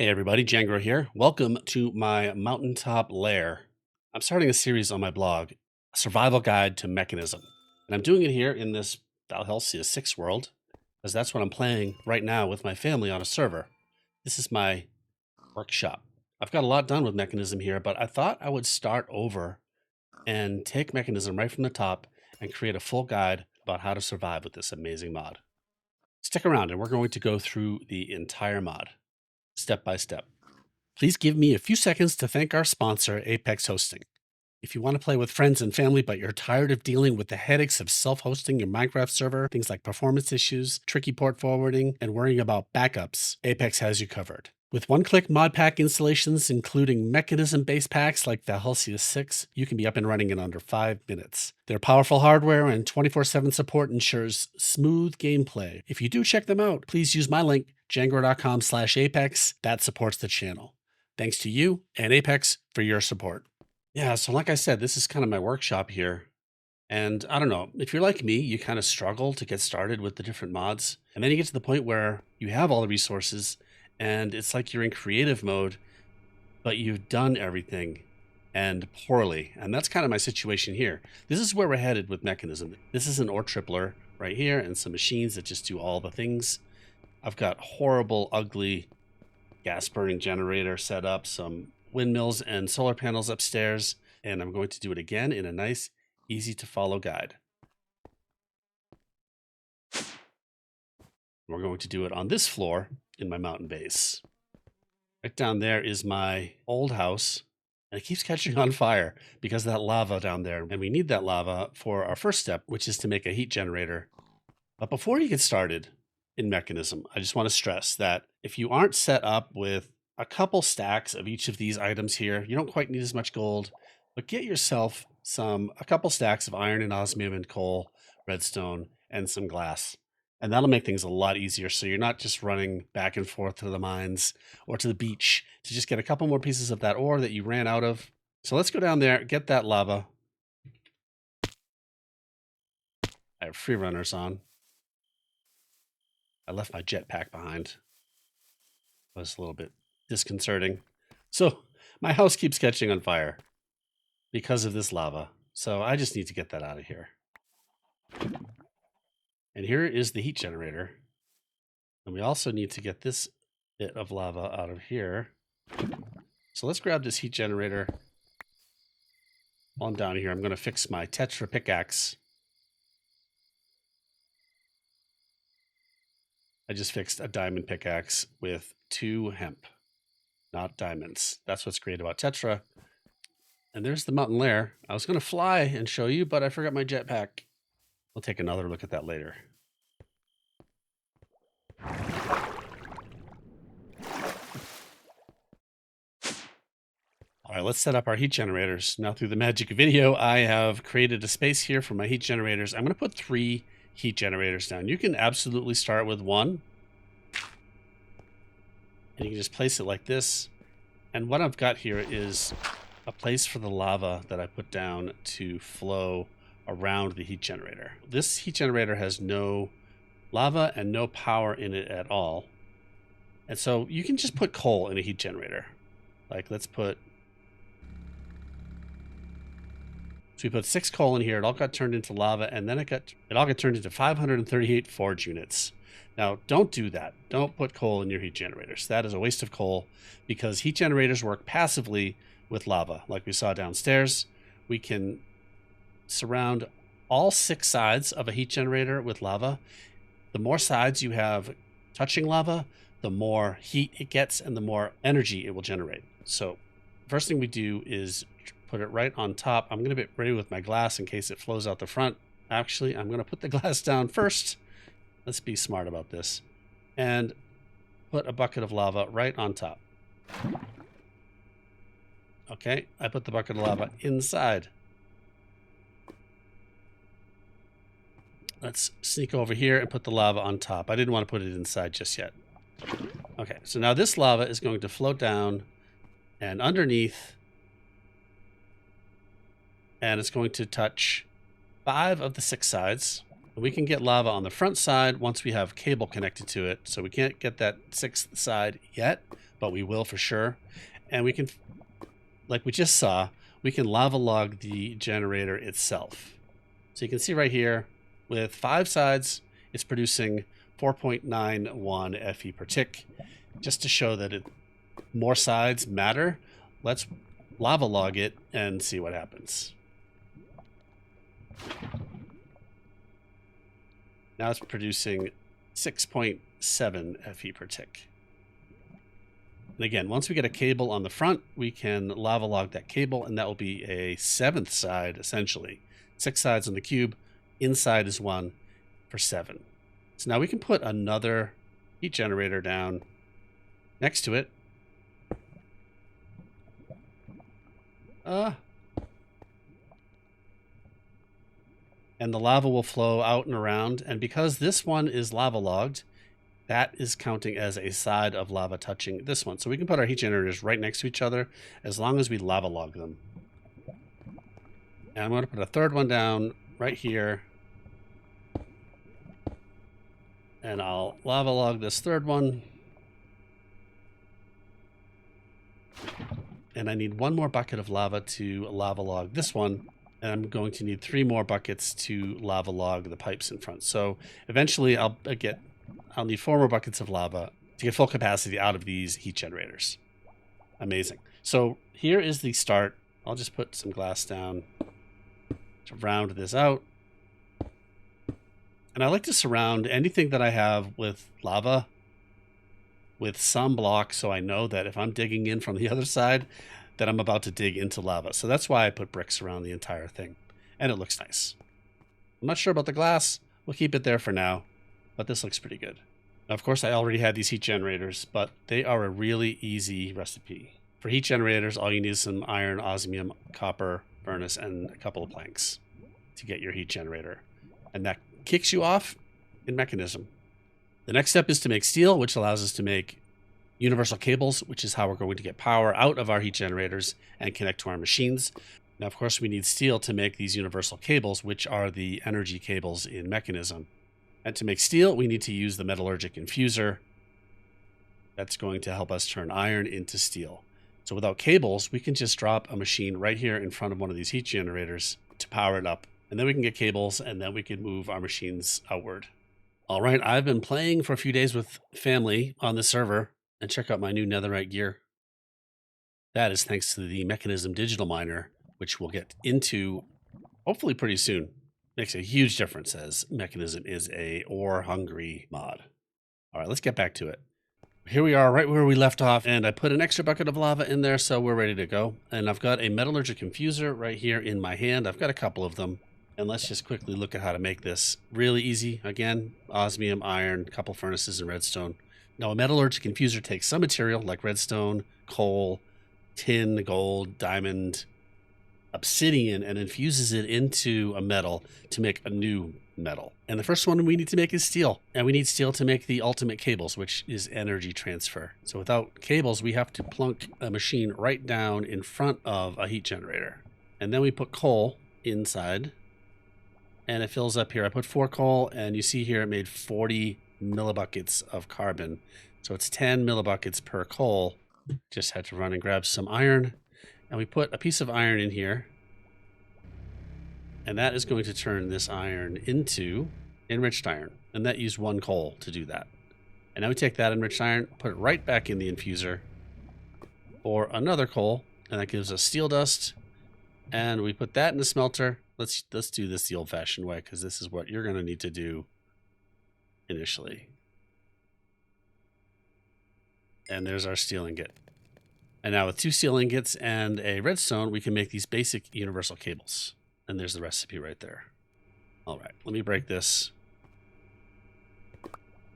Hey everybody, Django here. Welcome to my mountaintop lair. I'm starting a series on my blog, a survival guide to Mechanism. And I'm doing it here in this Valhelsia 6 world, because that's what I'm playing right now with my family on a server. This is my workshop. I've got a lot done with Mechanism here, but I thought I would start over and take Mechanism right from the top and create a full guide about how to survive with this amazing mod. Stick around and we're going to go through the entire mod, step by step. Please give me a few seconds to thank our sponsor, Apex Hosting. If you want to play with friends and family, but you're tired of dealing with the headaches of self-hosting your Minecraft server, things like performance issues, tricky port forwarding, and worrying about backups, Apex has you covered. With one-click modpack installations, including Mechanism-based packs like Valhelsia 6, you can be up and running in under 5 minutes. Their powerful hardware and 24/7 support ensures smooth gameplay. If you do check them out, please use my link, django.com/apex. That supports the channel. Thanks to you and Apex for your support. Yeah, so like I said, this is kind of my workshop here. And I don't know, if you're like me, you kind of struggle to get started with the different mods. And then you get to the point where you have all the resources and it's like you're in creative mode, but you've done everything and poorly. And that's kind of my situation here. This is where we're headed with Mechanism. This is an ore tripler right here and some machines that just do all the things. I've got horrible, ugly gas burning generator set up, some windmills and solar panels upstairs, and I'm going to do it again in a nice, easy to follow guide. We're going to do it on this floor in my mountain base. Right down there is my old house, and it keeps catching on fire because of that lava down there, and we need that lava for our first step, which is to make a heat generator. But before you get started in Mechanism, I just want to stress that if you aren't set up with a couple stacks of each of these items here, you don't quite need as much gold, but get yourself a couple stacks of iron and osmium and coal, redstone, and some glass. And that'll make things a lot easier. So you're not just running back and forth to the mines or to the beach to just get a couple more pieces of that ore that you ran out of. So let's go down there, get that lava. I have free runners on. I left my jetpack behind. It was a little bit disconcerting. So my house keeps catching on fire because of this lava. So I just need to get that out of here. And here is the heat generator. And we also need to get this bit of lava out of here. So let's grab this heat generator. While I'm down here, I'm going to fix my Tetra pickaxe. I just fixed a diamond pickaxe with 2 hemp, not diamonds. That's what's great about Tetra. And there's the mountain lair. I was going to fly and show you, but I forgot my jetpack. We'll take another look at that later. All right, let's set up our heat generators. Now through the magic of video, I have created a space here for my heat generators. I'm going to put 3 heat generators down. You can absolutely start with 1. And you can just place it like this. And what I've got here is a place for the lava that I put down to flow around the heat generator. This heat generator has no lava and no power in it at all. And so you can just put coal in a heat generator. Like let's put... So we put 6 coal in here, it all got turned into lava, and then it all got turned into 538 forge units. Now, don't do that. Don't put coal in your heat generators. That is a waste of coal because heat generators work passively with lava. Like we saw downstairs, we can surround all 6 sides of a heat generator with lava. The more sides you have touching lava, the more heat it gets and the more energy it will generate. So first thing we do is put it right on top. I'm going to be ready with my glass in case it flows out the front. Actually, I'm going to put the glass down first. Let's be smart about this. And put a bucket of lava right on top. Okay, I put the bucket of lava inside. Let's sneak over here and put the lava on top. I didn't want to put it inside just yet. Okay, so now this lava is going to float down and underneath, and it's going to touch 5 of the 6 sides. We can get lava on the front side once we have cable connected to it. So we can't get that 6th side yet, but we will for sure. And we can, like we just saw, we can lava log the generator itself. So you can see right here, with 5 sides, it's producing 4.91 Fe per tick. Just to show that more sides matter, let's lava log it and see what happens. Now it's producing 6.7 Fe per tick. And again, once we get a cable on the front, we can lava log that cable, and that will be a 7th side, essentially. 6 sides on the cube, inside is 1 for 7. So now we can put another heat generator down next to it. And the lava will flow out and around. And because this one is lava logged, that is counting as a side of lava touching this one. So we can put our heat generators right next to each other as long as we lava log them. And I'm going to put a 3rd one down right here. And I'll lava log this 3rd one. And I need 1 more bucket of lava to lava log this one. And I'm going to need 3 more buckets to lava log the pipes in front. So eventually I'll need 4 more buckets of lava to get full capacity out of these heat generators. Amazing. So here is the start. I'll just put some glass down to round this out. And I like to surround anything that I have with lava with some block, so I know that if I'm digging in from the other side, that I'm about to dig into lava. So that's why I put bricks around the entire thing. And it looks nice. I'm not sure about the glass. We'll keep it there for now. But this looks pretty good. Now, of course, I already had these heat generators, but they are a really easy recipe. For heat generators, all you need is some iron, osmium, copper, furnace, and a couple of planks to get your heat generator. And that kicks you off in Mekanism. The next step is to make steel, which allows us to make universal cables, which is how we're going to get power out of our heat generators and connect to our machines. Now, of course, we need steel to make these universal cables, which are the energy cables in Mekanism. And to make steel, we need to use the Metallurgic Infuser. That's going to help us turn iron into steel. So without cables, we can just drop a machine right here in front of one of these heat generators to power it up. And then we can get cables, and then we can move our machines outward. All right, I've been playing for a few days with family on the server, and check out my new netherite gear. That is thanks to the Mekanism digital miner, which we'll get into hopefully pretty soon. Makes a huge difference as Mekanism is a ore-hungry mod. All right, let's get back to it. Here we are right where we left off, and I put an extra bucket of lava in there, so we're ready to go. And I've got a Metallurgic Infuser right here in my hand. I've got a couple of them. And let's just quickly look at how to make this. Really easy. Again, osmium, iron, couple furnaces, and redstone. Now, a Metallurgic Infuser takes some material like redstone, coal, tin, gold, diamond, obsidian, and infuses it into a metal to make a new metal. And the first one we need to make is steel. And we need steel to make the ultimate cables, which is energy transfer. So without cables, we have to plunk a machine right down in front of a heat generator. And then we put coal inside. And it fills up here. I put 4 coal, and you see here it made 40 millibuckets of carbon. So it's 10 millibuckets per coal. Just had to run and grab some iron. And we put a piece of iron in here. And that is going to turn this iron into enriched iron. And that used 1 coal to do that. And now we take that enriched iron, put it right back in the infuser for another coal. And that gives us steel dust. And we put that in the smelter. Let's do this the old-fashioned way, because this is what you're going to need to do initially. And there's our steel ingot. And now with 2 steel ingots and a redstone, we can make these basic universal cables. And there's the recipe right there. All right, let me break this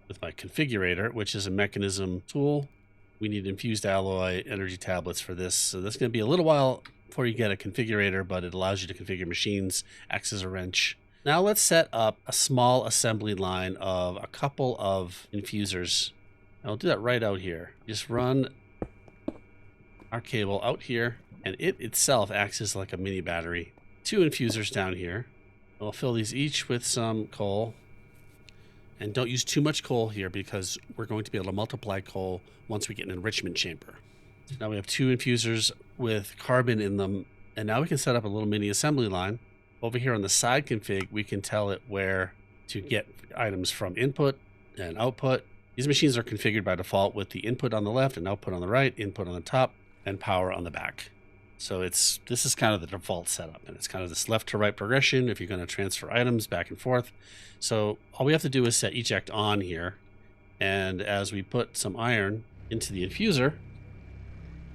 with my configurator, which is a Mekanism tool. We need Infused Alloy energy tablets for this. So that's going to be a little while before you get a configurator, but it allows you to configure machines, acts as a wrench. Now let's set up a small assembly line of a couple of infusers. I'll do that right out here. Just run our cable out here, and it itself acts as like a mini battery. 2 infusers down here. We'll fill these each with some coal. And don't use too much coal here because we're going to be able to multiply coal once we get an enrichment chamber. So now we have 2 infusers with carbon in them, and now we can set up a little mini assembly line. Over here on the side config, we can tell it where to get items from input and output. These machines are configured by default with the input on the left and output on the right, input on the top, and power on the back. So this is kind of the default setup, and it's kind of this left to right progression if you're going to transfer items back and forth. So all we have to do is set eject on here, and as we put some iron into the infuser,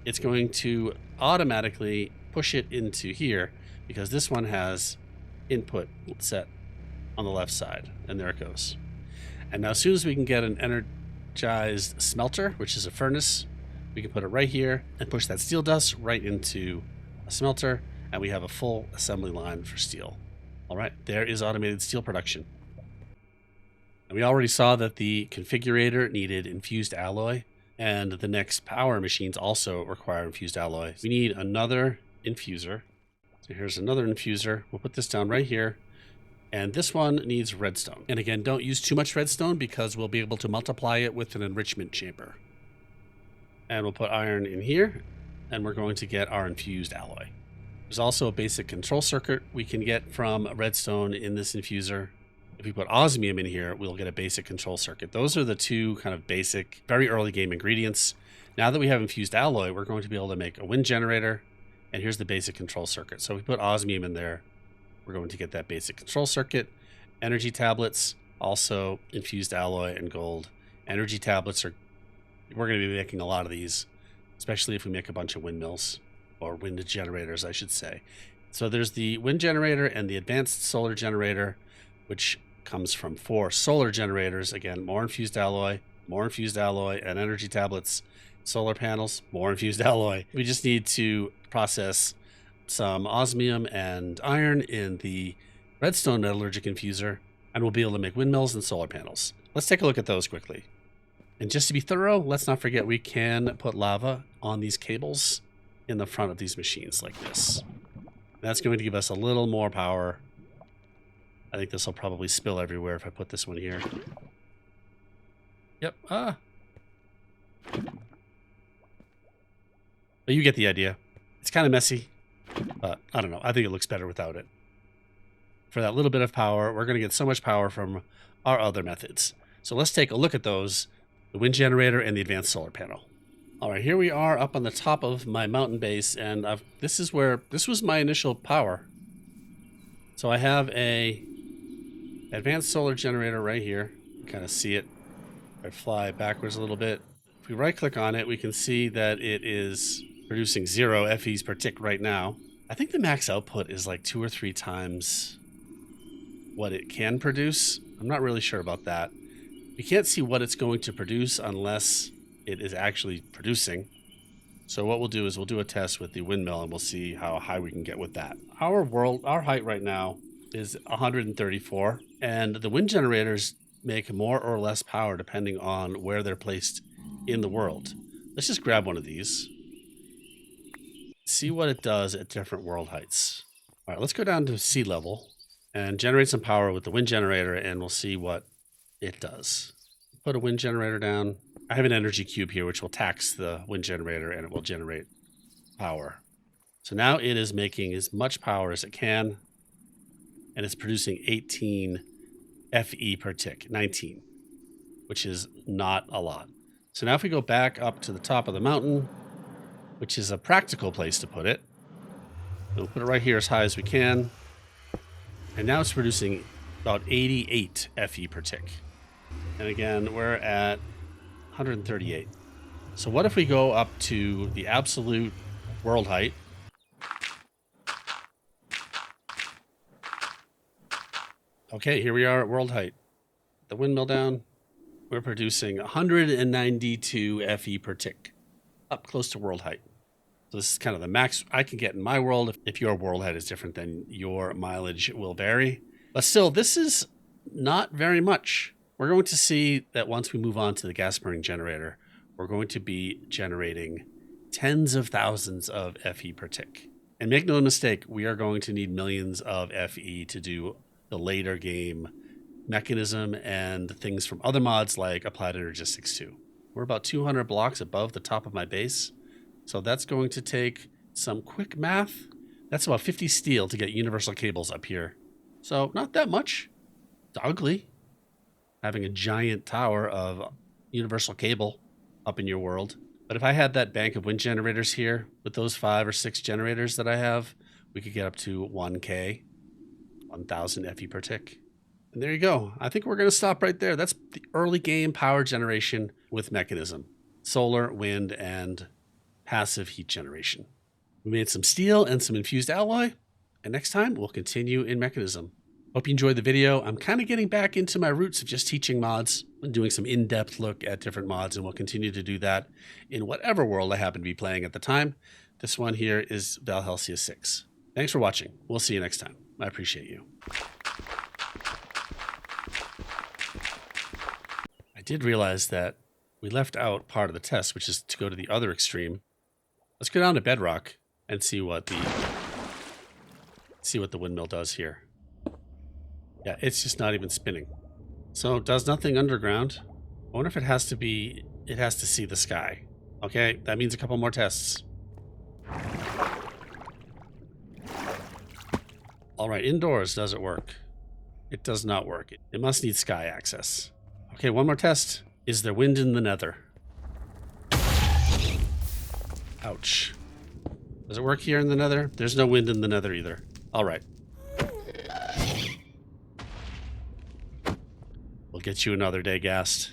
it's going to automatically push it into here because this one has input set on the left side, and there it goes. And now as soon as we can get an energized smelter, which is a furnace, we can put it right here and push that steel dust right into a smelter, and we have a full assembly line for steel. All right, there is automated steel production. And we already saw that the configurator needed infused alloy, and the next power machines also require infused alloy. We need another infuser. So here's another infuser. We'll put this down right here. And this one needs redstone. And again, don't use too much redstone because we'll be able to multiply it with an enrichment chamber. And we'll put iron in here, and we're going to get our infused alloy. There's also a basic control circuit we can get from redstone in this infuser. If we put osmium in here, we'll get a basic control circuit. Those are the 2 kind of basic, very early game ingredients. Now that we have infused alloy, we're going to be able to make a wind generator, and here's the basic control circuit. So if we put osmium in there, we're going to get that basic control circuit. Energy tablets, also infused alloy and gold. Energy tablets we're going to be making a lot of these, especially if we make a bunch of windmills, or wind generators, I should say. So there's the wind generator and the advanced solar generator, which comes from 4 solar generators. Again, more infused alloy, and energy tablets, solar panels, more infused alloy. We just need to process some osmium and iron in the redstone metallurgic infuser, and we'll be able to make windmills and solar panels. Let's take a look at those quickly. And just to be thorough, let's not forget we can put lava on these cables in the front of these machines like this. That's going to give us a little more power. I think this will probably spill everywhere if I put this one here. Yep. But you get the idea. It's kind of messy, but I don't know. I think it looks better without it. For that little bit of power, we're going to get so much power from our other methods. So let's take a look at those. The wind generator and the advanced solar panel. All right, here we are up on the top of my mountain base, and this was my initial power. So I have a advanced solar generator right here. You kind of see it. I fly backwards a little bit. If we right click on it, we can see that it is producing 0 FEs per tick right now. I think the max output is like 2 or 3 times what it can produce. I'm not really sure about that. We can't see what it's going to produce unless it is actually producing. So what we'll do is we'll do a test with the windmill, and we'll see how high we can get with that. Our height right now is 134, and the wind generators make more or less power depending on where they're placed in the world. Let's just grab one of these. See what it does at different world heights. All right, let's go down to sea level and generate some power with the wind generator, and we'll see what it does. Put a wind generator down. I have an energy cube here which will tax the wind generator, and it will generate power. So now it is making as much power as it can, and it's producing 18 FE per tick, 19, which is not a lot. So now if we go back up to the top of the mountain, which is a practical place to put it, we'll put it right here as high as we can, and now it's producing about 88 FE per tick. And again, we're at 138. So what if we go up to the absolute world height? Okay, here we are at world height. The windmill down, we're producing 192 FE per tick, up close to world height. So this is kind of the max I can get in my world. If your world height is different, then your mileage will vary. But still, this is not very much. We're going to see that once we move on to the gas burning generator, we're going to be generating tens of thousands of FE per tick. And make no mistake, we are going to need millions of FE to do the later game Mechanism and things from other mods like Applied Energistics too. We're about 200 blocks above the top of my base. So that's going to take some quick math. That's about 50 steel to get universal cables up here. So not that much. It's ugly having a giant tower of universal cable up in your world. But if I had that bank of wind generators here with those 5 or 6 generators that I have, we could get up to 1K, 1,000 FE per tick. And there you go. I think we're going to stop right there. That's the early game power generation with Mechanism. Solar, wind, and passive heat generation. We made some steel and some infused alloy. And next time, we'll continue in Mechanism. Hope you enjoyed the video. I'm kind of getting back into my roots of just teaching mods and doing some in-depth look at different mods, and we'll continue to do that in whatever world I happen to be playing at the time. This one here is Valhelsia 6. Thanks for watching. We'll see you next time. I appreciate you. I did realize that we left out part of the test, which is to go to the other extreme. Let's go down to bedrock and see what the windmill does here. Yeah, it's just not even spinning. So it does nothing underground. I wonder if it has to see the sky. Okay, that means a couple more tests. All right, indoors, does it work? It does not work. It must need sky access. Okay, one more test. Is there wind in the nether? Ouch. Does it work here in the nether? There's no wind in the nether either. All right. We'll get you another day, Gast.